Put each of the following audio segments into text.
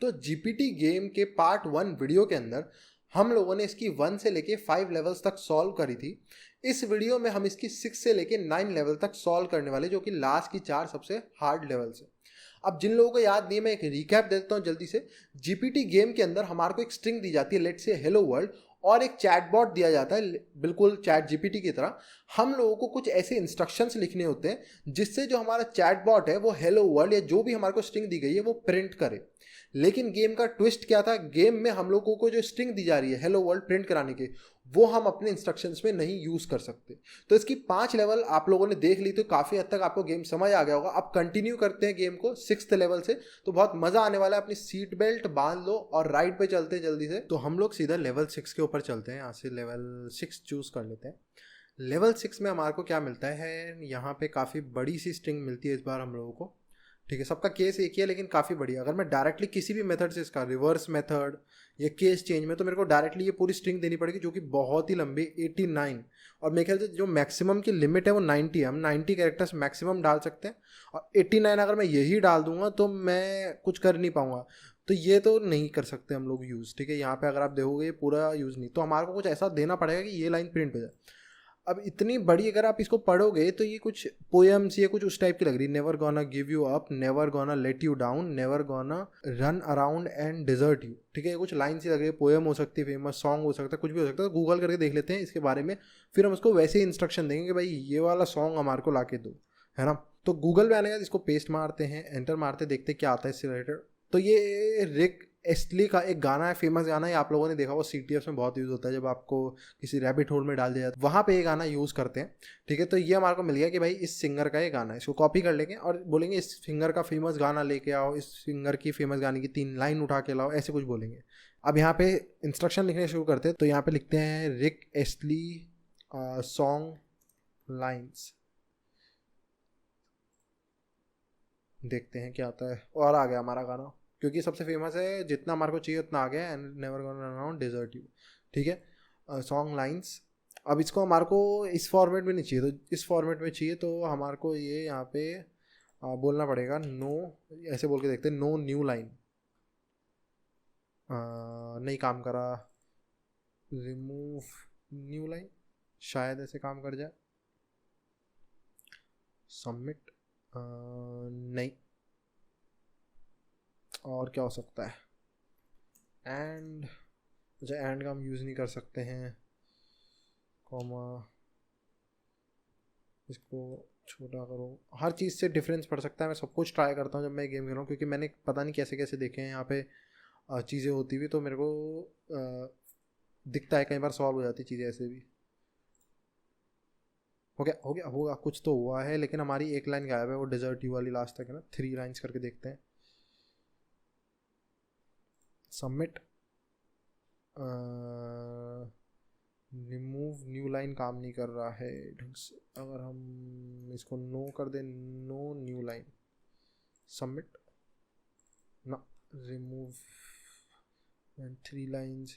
तो GPT game के part 1 video के अंदर हम लोगों ने इसकी 1 से लेके 5 लेवल्स तक सॉल्व करी थी। इस वीडियो में हम इसकी 6 से लेके 9 लेवल तक सॉल्व करने वाले, जो कि लास्ट की 4 सबसे हार्ड लेवल्स है। अब जिन लोगों को याद नहीं है, मैं एक रिकैप देता हूँ जल्दी से। जीपीटी गेम के अंदर हमारे को एक स्ट्रिंग दी जाती है, लेट्स से हेलो वर्ल्ड, और एक चैटबॉट दिया जाता है बिल्कुल चैट जीपीटी की तरह। हम लोगों को कुछ ऐसे इंस्ट्रक्शंस लिखने होते हैं जिससे जो हमारा चैटबॉट है वो हेलो वर्ल्ड या जो भी हमारे को स्ट्रिंग दी गई है वो प्रिंट करे। लेकिन गेम का ट्विस्ट क्या था, गेम में हम लोगों को जो स्ट्रिंग दी जा रही है हेलो वर्ल्ड प्रिंट कराने के, वो हम अपने इंस्ट्रक्शंस में नहीं यूज कर सकते। तो इसकी 5 लेवल आप लोगों ने देख ली, तो काफी हद तक आपको गेम समझ आ गया होगा। अब कंटिन्यू करते हैं गेम को 6th लेवल से, तो बहुत मजा आने वाला है। अपनी सीट बेल्ट बांध लो और राइड पे चलते हैं जल्दी से। तो हम लोग सीधा लेवल 6 के ऊपर चलते हैं। यहाँ से लेवल 6 चूज कर लेते हैं। लेवल 6 में हमारे को क्या मिलता है, यहाँ पे काफ़ी बड़ी सी स्ट्रिंग मिलती है इस बार हम लोगों को। ठीक है, सबका केस एक ही है लेकिन काफ़ी बढ़िया। अगर मैं डायरेक्टली किसी भी मेथड से, इसका रिवर्स मेथड या केस चेंज में, तो मेरे को डायरेक्टली ये पूरी स्ट्रिंग देनी पड़ेगी, जो कि बहुत ही लंबी 89, और मेरे ख्याल से जो मैक्सिमम की लिमिट है वो 90 है। हम 90 कैरेक्टर्स मैक्सिमम डाल सकते हैं, और 89 अगर मैं यही डाल दूंगा तो मैं कुछ कर नहीं पाऊंगा। तो ये तो नहीं कर सकते हम लोग यूज़। ठीक है, यहाँ पे अगर आप देखोगे ये पूरा यूज़ नहीं, तो हमारे को कुछ ऐसा देना पड़ेगा कि ये लाइन प्रिंट हो जाए। अब इतनी बड़ी अगर आप इसको पढ़ोगे तो ये कुछ पोएम्स, ये कुछ उस टाइप की लग रही है। Never gonna give you up, never gonna let you down, never gonna run around and dessert you. ठीक है, ये कुछ लाइन सी लग रही है। पोएम हो सकती है, फेमस सॉन्ग हो सकता है, कुछ भी हो सकता है। गूगल करके देख लेते हैं इसके बारे में, फिर हम उसको वैसे ही इंस्ट्रक्शन देंगे कि भाई ये वाला सॉन्ग हमारे को ला के दो, है ना। तो गूगल पे आने का इसको पेस्ट मारते हैं, एंटर मारते, देखते क्या आता है इससे रिलेटेड। तो ये रिक एस्टली का एक गाना है, फेमस गाना है, आप लोगों ने देखा होगा। CTF में बहुत यूज़ होता है, जब आपको किसी रैबिट होल में डाल दिया जाता है, वहाँ पे ये गाना यूज़ करते हैं। ठीक है, तो ये हमारे को मिल गया कि भाई इस सिंगर का ये गाना है। इसको कॉपी कर लेंगे और बोलेंगे इस सिंगर का फेमस गाना लेके आओ, इस सिंगर की फेमस गाने की 3 लाइन उठा के लाओ, ऐसे कुछ बोलेंगे। अब यहाँ पे इंस्ट्रक्शन लिखने शुरू करते हैं। तो यहाँ पे लिखते हैं रिक एस्टली सॉन्ग लाइन्स, देखते हैं क्या आता है। और आ गया हमारा गाना, क्योंकि सबसे फेमस है, जितना हमारे को चाहिए उतना आ गया। And never gonna run around dessert you. ठीक है, सॉन्ग लाइन्स। अब इसको हमारे को इस फॉर्मेट में नहीं चाहिए, तो इस फॉर्मेट में चाहिए। तो हमारे को ये यहाँ पे बोलना पड़ेगा नो, ऐसे बोल के देखते हैं, नो न्यू लाइन। नहीं काम करा, रिमूव न्यू लाइन, शायद ऐसे काम कर जाए। सबमिट, नहीं। और क्या हो सकता है, एंड, अच्छा एंड का हम यूज़ नहीं कर सकते हैं। कॉमा, इसको छोटा करो। हर चीज़ से डिफरेंस पड़ सकता है। मैं सब कुछ ट्राई करता हूँ जब मैं गेम खेल रहा हूँ, क्योंकि मैंने पता नहीं कैसे कैसे देखे हैं यहाँ पे चीज़ें होती हुई, तो मेरे को दिखता है कई बार सॉल्व हो जाती चीज़ें ऐसे भी। हो गया हो गया होगा, कुछ तो हुआ है, लेकिन हमारी एक लाइन गायब है, वो डिजर्ट यू वाली लास्ट तक है ना। 3 लाइन्स करके देखते हैं। सबमिट, रिमूव न्यू लाइन काम नहीं कर रहा है ढंग से। अगर हम इसको नो कर दें, नो न्यू लाइन, सबमिट, ना, रिमूव 3 लाइन्स,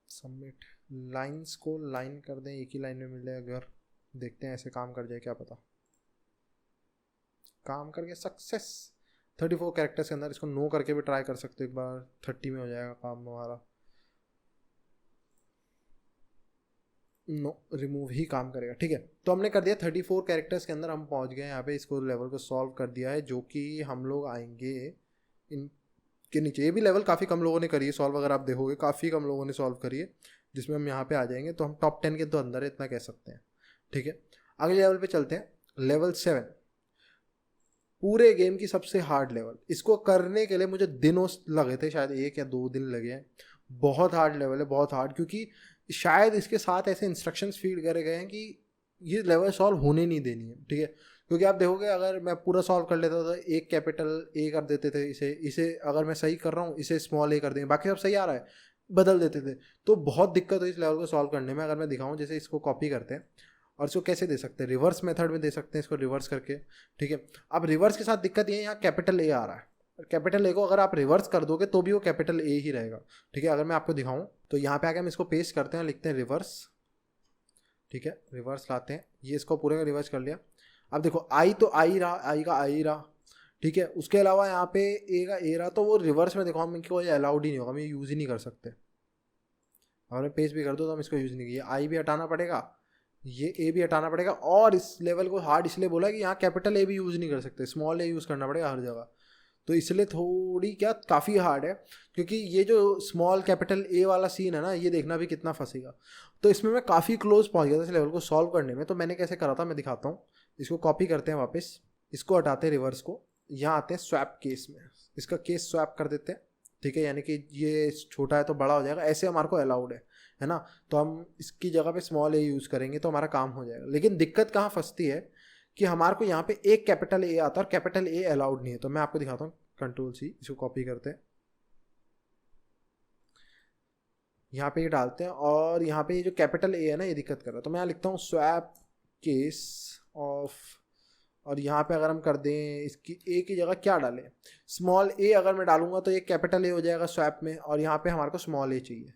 सबमिट। लाइन्स को लाइन कर दें, एक ही लाइन में मिल जाए अगर, देखते हैं ऐसे काम कर जाए, क्या पता। काम कर गया, सक्सेस। 34 कैरेक्टर्स के अंदर इसको नो करके भी ट्राई कर सकते हो एक बार, 30 में हो जाएगा काम हमारा। नो, रिमूव ही काम करेगा। ठीक है, तो हमने कर दिया 34 कैरेक्टर्स के अंदर हम पहुंच गए यहाँ पे। इसको लेवल को सॉल्व कर दिया है, जो कि हम लोग आएंगे इनके नीचे। ये भी लेवल काफ़ी कम लोगों ने करी है सॉल्व, अगर आप देखोगे काफ़ी कम लोगों ने सॉल्व करी है, जिसमें हम यहाँ पे आ जाएंगे। तो हम टॉप 10 के तो अंदर है, इतना कह सकते हैं। ठीक है, अगले लेवल पे चलते हैं, लेवल 7। पूरे गेम की सबसे हार्ड लेवल। इसको करने के लिए मुझे दिनों लगे थे, शायद 1 या 2 दिन लगे हैं। बहुत हार्ड लेवल है, बहुत हार्ड, क्योंकि शायद इसके साथ ऐसे इंस्ट्रक्शंस फीड करे गए हैं कि ये लेवल सॉल्व होने नहीं देनी है। ठीक है, क्योंकि आप देखोगे अगर मैं पूरा सॉल्व कर लेता तो एक कैपिटल ए कर देते थे, इसे इसे अगर मैं सही कर रहा हूँ इसे स्मॉल ए कर देंगे, बाकी सब सही आ रहा है, बदल देते थे। तो बहुत दिक्कत हुई इस लेवल को सॉल्व करने में। अगर मैं दिखाऊँ, जैसे इसको कॉपी करते हैं और इसको कैसे दे सकते हैं, रिवर्स मेथड में दे सकते हैं इसको, रिवर्स करके। ठीक है, अब रिवर्स के साथ दिक्कत ये है, यहाँ कैपिटल ए आ रहा है। कैपिटल ए को अगर आप रिवर्स कर दोगे तो भी वो कैपिटल ए ही रहेगा। ठीक है, अगर मैं आपको दिखाऊं तो यहाँ पे आके हम इसको पेस्ट करते हैं, लिखते हैं रिवर्स। ठीक है, रिवर्स लाते हैं, ये इसको पूरे का रिवर्स कर लिया। अब देखो आई तो आई रहा, आई का आई रहा। ठीक है। उसके अलावा यहाँ पे ए का ए रहा तो वो रिवर्स में देखो हम इनको अलाउड ही नहीं होगा, हम ये यूज़ ही नहीं कर सकते। अगर मैं पेस्ट भी कर दूँ तो हम इसको यूज़ नहीं किया, आई भी हटाना पड़ेगा, ये ए भी हटाना पड़ेगा, और इस लेवल को हार्ड इसलिए बोला कि यहाँ कैपिटल ए भी यूज़ नहीं कर सकते, स्मॉल ए यूज़ करना पड़ेगा हर जगह। तो इसलिए थोड़ी क्या काफ़ी हार्ड है, क्योंकि ये जो स्मॉल कैपिटल ए वाला सीन है ना, ये देखना भी कितना फंसेगा। तो इसमें मैं काफ़ी क्लोज पहुंच गया था इस लेवल को सॉल्व करने में। तो मैंने कैसे करा था मैं दिखाता हूँ। इसको कॉपी करते हैं वापस, इसको हटाते हैं रिवर्स को, यहाँ आते हैं स्वैप केस में, इसका केस स्वैप कर देते हैं। ठीक है, यानी कि ये छोटा है तो बड़ा हो जाएगा, ऐसे हमारे को अलाउड है ना। तो हम इसकी जगह पे स्मॉल ए यूज़ करेंगे तो हमारा काम हो जाएगा। लेकिन दिक्कत कहाँ फंसती है कि हमारे को यहाँ पे एक कैपिटल ए आता है और कैपिटल ए अलाउड नहीं है। तो मैं आपको दिखाता हूँ, कंट्रोल सी, इसको कॉपी करते हैं, यहाँ पे ये डालते हैं, और यहाँ पे ये जो कैपिटल ए है ना ये दिक्कत कर रहा है। तो मैं यहाँ लिखता हूँ स्वैप केस ऑफ, और यहाँ पे अगर हम कर दें इसकी ए की जगह क्या डालें, स्मॉल ए अगर मैं डालूंगा तो ये कैपिटल ए हो जाएगा स्वैप में, और यहाँ पे हमारे को स्मॉल ए चाहिए।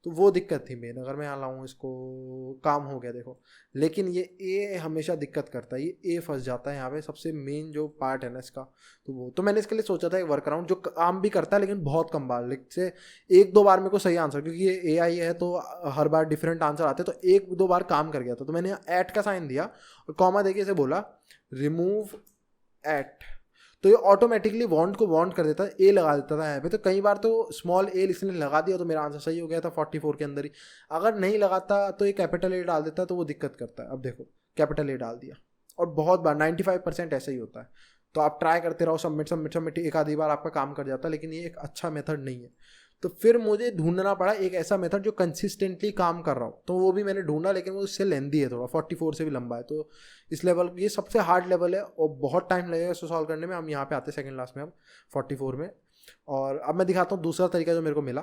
तो वो दिक्कत थी मेन। अगर मैं यहाँ लाऊँ इसको, काम हो गया देखो। लेकिन ये ए हमेशा दिक्कत करता है, ये ए फंस जाता है यहाँ पे, सबसे मेन जो पार्ट है ना इसका। तो मैंने इसके लिए सोचा था एक वर्क अराउंड जो काम भी करता है लेकिन बहुत कम बार, से एक दो बार मेरे को सही आंसर, क्योंकि ये ए आई है तो हर बार डिफरेंट आंसर आते हैं, तो एक दो बार काम कर गया था। तो मैंने ऐट का साइन दिया और कॉमा देके इसे बोला रिमूव एट, तो ये ऑटोमेटिकली वांट को वांट कर देता है, ए लगा देता था यहाँ पे। तो कई बार तो स्मॉल ए इसने लगा दिया तो मेरा आंसर सही हो गया था 44 के अंदर ही। अगर नहीं लगाता तो ये कैपिटल ए डाल देता, तो वो दिक्कत करता है। अब देखो कैपिटल ए डाल दिया, और बहुत बार 95% ऐसा ही होता है। तो आप ट्राई करते रहो, सबमिट सबमिट सबमिट, एक आधी बार आपका काम कर जाता है, लेकिन ये एक अच्छा मेथड नहीं है। तो फिर मुझे ढूंढना पड़ा एक ऐसा मेथड जो कंसिस्टेंटली काम कर रहा हो। तो वो भी मैंने ढूंढा, लेकिन वो इससे लेंदी है थोड़ा, 44 से भी लंबा है। तो इस लेवल, ये सबसे हार्ड लेवल है और बहुत टाइम लगेगा इसको सॉल्व करने में। हम यहाँ पे आते हैं सेकंड लास्ट में, हम 44 में। और अब मैं दिखाता हूँ दूसरा तरीका जो मेरे को मिला।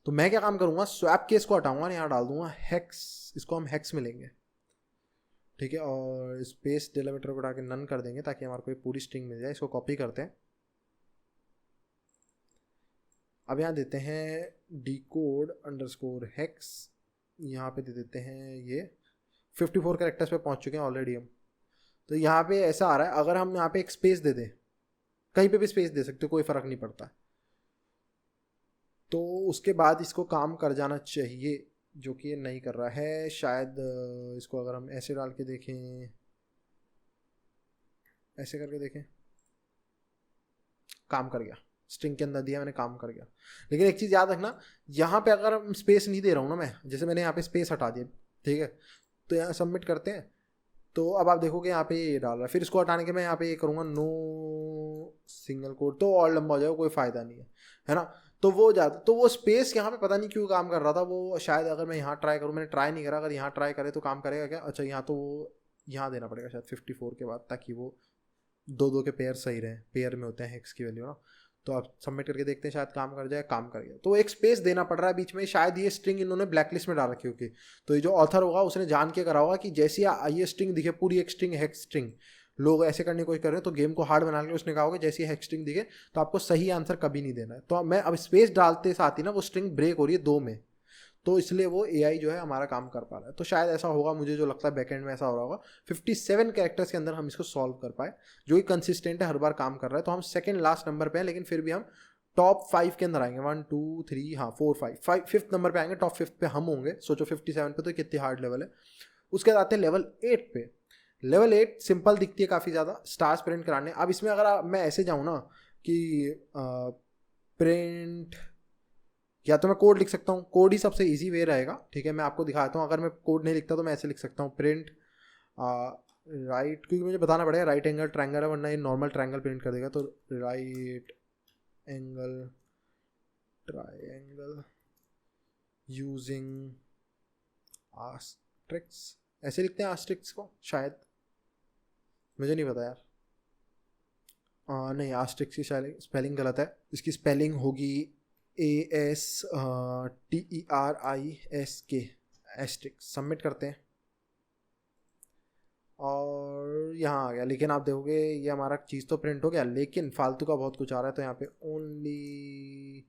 तो मैं क्या काम करूँगा, स्वैप केस को हटाऊंगा, यहाँ डाल दूंगा हेक्स, इसको हम हेक्स में लेंगे। ठीक है, और स्पेस डिलीमीटर को उठा के नन कर देंगे ताकि हमारे को एक पूरी स्ट्रिंग मिल जाए। इसको कॉपी करते हैं, अब यहाँ देते हैं डिकोड अंडरस्कोर हेक्स, यहाँ पे दे देते हैं ये 54 कैरेक्टर्स पे पहुँच चुके हैं ऑलरेडी हम। तो यहाँ पे ऐसा आ रहा है, अगर हम यहाँ पे एक स्पेस दे दें, कहीं पे भी स्पेस दे सकते हो, कोई फ़र्क नहीं पड़ता। तो उसके बाद इसको काम कर जाना चाहिए, जो कि ये नहीं कर रहा है शायद। इसको अगर हम ऐसे डाल के देखें, ऐसे करके देखें, काम कर गया, स्ट्रिंग के अंदर दिया मैंने, काम कर गया। लेकिन एक चीज़ याद रखना, यहाँ पे अगर हम स्पेस नहीं दे रहा हूँ ना मैं, जैसे मैंने यहाँ पे स्पेस हटा दिया, ठीक है, तो यहाँ सबमिट करते हैं। तो अब आप देखोगे यहाँ पे ये डाल रहा है, फिर इसको हटाने के मैं यहाँ पे ये करूँगा नो सिंगल कोड, तो और लंबा हो जाएगा, कोई फ़ायदा नहीं है ना। तो वो जाता, तो वो स्पेस यहाँ पे पता नहीं क्यों काम कर रहा था वो, शायद अगर मैं यहाँ ट्राई करूँ, मैंने ट्राई नहीं करा, अगर यहाँ ट्राई करे तो काम करेगा क्या। अच्छा, यहाँ तो वो यहाँ देना पड़ेगा शायद 54 के बाद, ताकि वो दो दो के पेयर सही रहे, पेयर में होते हैं हेक्स की वैल्यू ना। तो आप सबमिट करके देखते हैं, शायद काम कर जाए, काम कर गया। तो एक स्पेस देना पड़ रहा है बीच में, शायद ये स्ट्रिंग इन्होंने ब्लैकलिस्ट में डाल रखी होगी। तो ये जो ऑथर होगा उसने जान के करा होगा कि जैसे ये स्ट्रिंग दिखे, पूरी एक स्ट्रिंग हेक्स स्ट्रिंग, लोग ऐसे करने की कोशिश कर रहे हैं, तो गेम को हार्ड बना के उसने कहा होगा जैसे ये हेक्स स्ट्रिंग दिखे तो आपको सही आंसर कभी नहीं देना है। तो मैं अब स्पेस डालते साथ ही ना वो स्ट्रिंग ब्रेक हो रही है दो में, तो इसलिए वो एआई जो है हमारा काम कर पा रहा है। तो शायद ऐसा होगा, मुझे जो लगता है बैकएंड में ऐसा हो रहा होगा, 57 कैरेक्टर्स के अंदर हम इसको सॉल्व कर पाए, जो कि कंसिस्टेंट है, हर बार काम कर रहा है। तो हम सेकंड लास्ट नंबर पे हैं, लेकिन फिर भी हम टॉप 5 के अंदर आएंगे, 1 2 3 हाँ 4 5 फिफ्थ नंबर पे आएंगे, टॉप 5 पे हम होंगे। सोचो 57 पे तो कितनी हार्ड लेवल है। उसके बाद आते हैं लेवल 8 पे। लेवल 8 सिंपल दिखती है काफ़ी ज़्यादा, स्टार्स प्रिंट कराने। अब इसमें अगर मैं ऐसे जाऊँ ना कि प्रिंट, या तो मैं कोड लिख सकता हूँ, कोड ही सबसे इजी वे रहेगा। ठीक है, मैं आपको दिखाता हूँ। अगर मैं कोड नहीं लिखता तो मैं ऐसे लिख सकता हूँ, प्रिंट राइट, क्योंकि मुझे बताना पड़ेगा राइट एंगल ट्रायंगल है, वरना ये नॉर्मल ट्रायंगल प्रिंट कर देगा। तो राइट एंगल ट्रायंगल यूजिंग आस्ट्रिक्स, ऐसे लिखते हैं आस्ट्रिक्स को शायद, मुझे नहीं पता यार। नहीं, आस्ट्रिक्स की शायद स्पेलिंग गलत है, इसकी स्पेलिंग होगी ASTERISK, एस्ट्रिक्स। सबमिट करते हैं और यहाँ आ गया। लेकिन आप देखोगे ये हमारा चीज़ तो प्रिंट हो गया, लेकिन फालतू का बहुत कुछ आ रहा है। तो यहाँ पे ओनली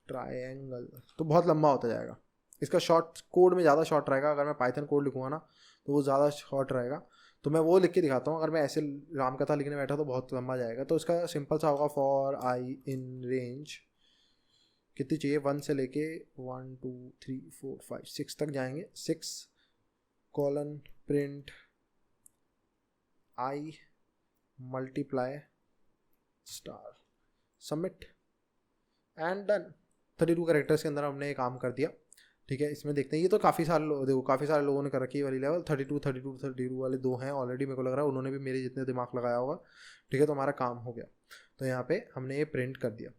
ट्रायंगल, तो बहुत लंबा होता जाएगा। इसका शॉर्ट कोड में ज़्यादा शॉर्ट रहेगा, अगर मैं पाइथन कोड लिखूँगा ना तो वो ज़्यादा शॉर्ट रहेगा। तो मैं वो लिख के दिखाता हूँ। अगर मैं ऐसे रामकथा लिखने बैठा तो बहुत लंबा जाएगा। तो इसका सिंपल सा होगा, फॉर आई इन रेंज कितनी चाहिए, 1 से लेके 1 2 3 4 5 6 तक जाएंगे। 6 colon print I multiply star submit and done. 32 characters के अंदर हमने ये काम कर दिया। ठीक है, इसमें देखते हैं, ये तो काफ़ी सारे लोग, देखो काफ़ी सारे लोगों ने कर रखी है वाली लेवल। 32 वाले 2 हैं ऑलरेडी, मेरे को लग रहा है उन्होंने भी मेरे जितने दिमाग लगाया होगा। ठीक है, तो हमारा काम हो गया। तो यहाँ पे हमने ये प्रिंट कर दिया।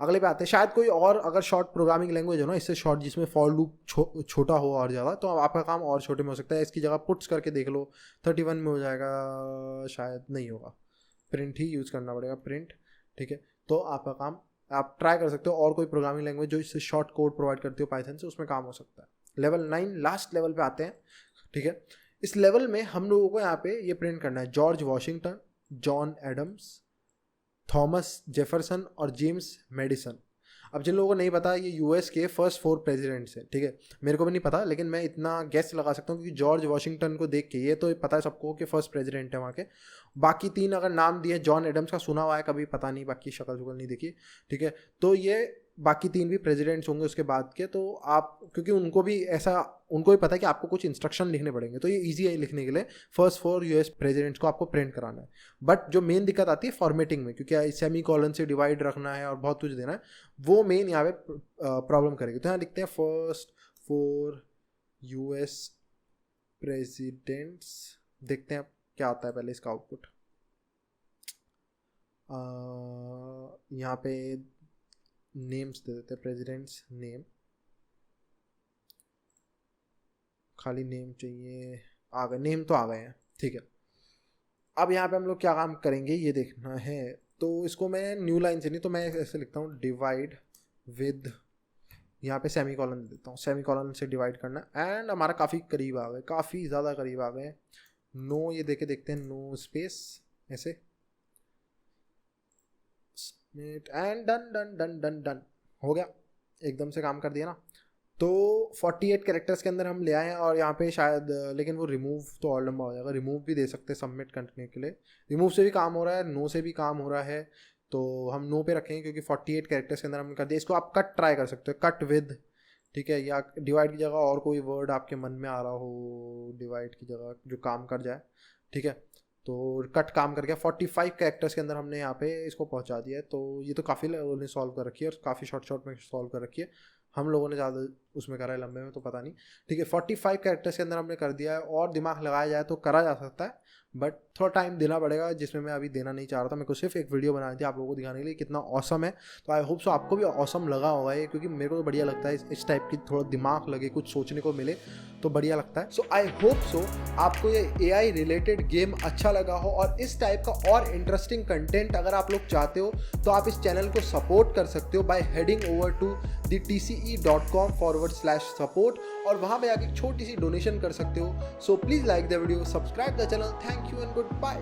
अगले पे आते हैं, शायद कोई और अगर शॉर्ट प्रोग्रामिंग लैंग्वेज हो ना इससे शॉर्ट, जिसमें फॉर लूप छोटा हो और ज़्यादा, तो आपका काम और छोटे में हो सकता है। इसकी जगह पुट्स करके देख लो, 31 में हो जाएगा, शायद नहीं होगा, प्रिंट ही यूज़ करना पड़ेगा, प्रिंट। ठीक है, तो आपका काम आप ट्राई कर सकते हो। और कोई प्रोग्रामिंग लैंग्वेज जो इससे शॉर्ट कोड प्रोवाइड करती हो पाइथन से, उसमें काम हो सकता है। लेवल 9 लास्ट लेवल पे आते हैं। ठीक है, इस लेवल में हम लोगों को यहाँ पे ये प्रिंट करना है, George Washington, John Adams, Thomas Jefferson और जेम्स मेडिसन। अब जिन लोगों को नहीं पता, ये यूएस के फर्स्ट 4 प्रेसिडेंट्स हैं। ठीक है, मेरे को भी नहीं पता, लेकिन मैं इतना गेस लगा सकता हूँ क्योंकि जॉर्ज वॉशिंगटन को देख के ये तो पता है सबको कि फर्स्ट प्रेसिडेंट है वहाँ के। बाकी 3 अगर नाम दिए, जॉन एडम्स का सुना हुआ है कभी, पता नहीं, बाकी शक्ल शुक्ल नहीं देखी। ठीक है, तो ये बाकी 3 भी प्रेसिडेंट्स होंगे उसके बाद के। तो आप, क्योंकि उनको भी पता है कि आपको कुछ इंस्ट्रक्शन लिखने पड़ेंगे, तो ये ईजी है लिखने के लिए। फर्स्ट 4 यूएस प्रेसिडेंट्स को आपको प्रिंट कराना है। बट जो मेन दिक्कत आती है फॉर्मेटिंग में, क्योंकि सेमी कॉलन से डिवाइड रखना है और बहुत कुछ देना है, वो मेन यहाँ पे प्रॉब्लम करेगी। तो यहाँ लिखते हैं फर्स्ट 4 यूएस प्रेसिडेंट्स, देखते हैं क्या आता है पहले इसका आउटपुट। यहाँ पे नेम्स दे देते हैं, प्रेसिडेंट्स नेम, खाली नेम चाहिए, आ गए, नेम तो आ गए हैं। ठीक है, अब यहाँ पे हम लोग क्या काम करेंगे ये देखना है। तो इसको मैं न्यू लाइन से नहीं, तो मैं ऐसे लिखता हूँ, डिवाइड विद, यहाँ पे सेमी कॉलन देता हूँ, सेमी कॉलन से डिवाइड करना। एंड हमारा काफ़ी करीब आ गए, काफ़ी ज़्यादा करीब आ गए। नो, ये देके देखते हैं, नो स्पेस, ऐसे and done done done done done हो गया, एकदम से काम कर दिया ना। तो 48 कैरेक्टर्स के अंदर हम ले आए हैं। और यहाँ पे शायद, लेकिन वो रिमूव तो और लंबा हो जाएगा, रिमूव भी दे सकते हैं सबमिट करने के लिए। रिमूव से भी काम हो रहा है, नो से भी काम हो रहा है, तो हम नो पे रखेंगे क्योंकि 48 कैरेक्टर्स के अंदर हमने कर दिया। इसको आप कट ट्राई कर सकते हो, कट विद, ठीक है, या डिवाइड की जगह और कोई वर्ड आपके मन में आ रहा हो डिवाइड की जगह जो काम कर जाए। ठीक है, तो कट काम कर गया। 45 कैरेक्टर्स के अंदर हमने यहाँ पे इसको पहुँचा दिया है। तो ये तो काफ़ी लोगों ने सॉल्व कर रखी है और काफ़ी शॉर्ट में सॉल्व कर रखी है। हम लोगों ने ज़्यादा उसमें करा है, लंबे में तो पता नहीं। ठीक है, 45 कैरेक्टर्स के अंदर हमने कर दिया है। और दिमाग लगाया जाए तो करा जा सकता है, बट थोड़ा टाइम देना पड़ेगा, जिसमें मैं अभी देना नहीं चाह रहा था। मेरे को सिर्फ एक वीडियो बनानी थी आप लोगों को दिखाने के लिए कितना ऑसम है। तो आई होप सो आपको भी ऑसम लगा होगा ये, क्योंकि मेरे को तो बढ़िया लगता है इस टाइप की, थोड़ा दिमाग लगे, कुछ सोचने को मिले तो बढ़िया लगता है। सो आई होप सो आपको ये AI रिलेटेड गेम अच्छा लगा हो। और इस टाइप का और इंटरेस्टिंग कंटेंट अगर आप लोग चाहते हो तो आप इस चैनल को सपोर्ट कर सकते हो bye heading over to tce.com/support और वहाँ पे आके छोटी सी डोनेशन कर सकते हो। So please like the video, subscribe the channel. Thank you and good bye.